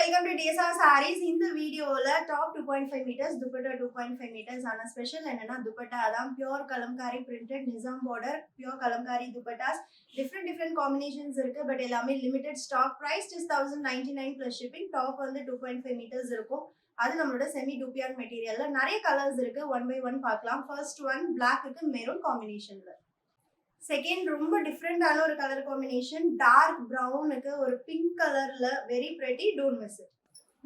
welcome to DSR Sarees. இந்த வீடியோல top 2.5 meters dupatta 2.5 meters ஆன ஸ்பெஷல் என்னன்னா dupatta அதான் pure Kalamkari printed nizam border pure Kalamkari dupattas different combinations இருக்கு பட் எல்லாமே limited stock price is 1099 plus shipping. Top வந்து 2.5 meters இருக்கும். அது நம்மளோட செமி டூபியான் மெட்டீரியல்ல நிறைய கலர்ஸ் இருக்கு. ஒன் பை ஒன் பார்க்கலாம். ஃபர்ஸ்ட் ஒன் பிளாக்கு மெரூன் காம்பினேஷன்ல. செகண்ட் ரொம்ப டிஃப்ரெண்டான ஒரு கலர் காம்பினேஷன் டார்க் ப்ரௌனுக்கு ஒரு பிங்க் கலர்ல very pretty, don't miss it.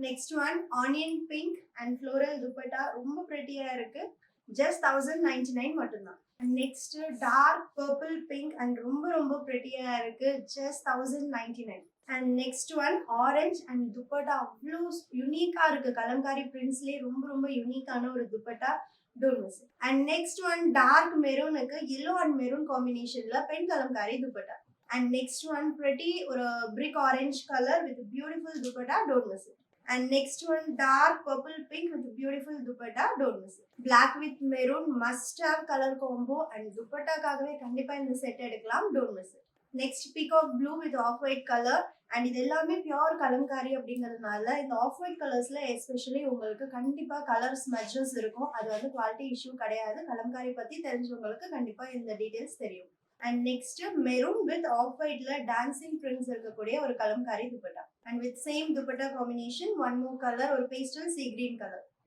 Next one onion pink and floral dupatta ரொம்ப பிரெட்டியா இருக்கு. ஜஸ்ட் 1099 மட்டும்தான். Next dark purple pink and ரொம்ப பிரெட்டியா இருக்கு. Just 1099. And next one orange and dupatta அவ்வளோ யூனிக்கா இருக்கு. கலம்காரி பிரிண்ட்ஸ்லேயே ரொம்ப யூனிக்கான ஒரு dupatta. Don't miss it. And next one dark maroon yellow and maroon combination la pen kalamkari dupatta. And next one pretty or brick orange color with beautiful dupatta. Don't miss it. And next one dark purple pink with beautiful dupatta. Don't miss it. Black with maroon must have color combo and dupatta kagave kandipa in the set edukalam. Don't miss it. Next peacock blue with off-white color and இது எல்லாமே pure Kalamkari அப்படிங்கிறதுனால இந்த of white கலர்ஸ்ல especially உங்களுக்கு கண்டிப்பா colour ஸ்மெட்சஸ் இருக்கும். அது வந்து quality issue கிடையாது. கலம்காரி பத்தி தெரிஞ்சவங்களுக்கு கண்டிப்பா இந்த டீடைல்ஸ் தெரியும். And next maroon with off ஒயிட்ல டான்சிங் பிரிண்ட்ஸ் இருக்கக்கூடிய ஒரு kalamkari dupatta. And with same dupatta combination one more colour ஒரு பேஸ்டல் சீ கிரீன் கலர்.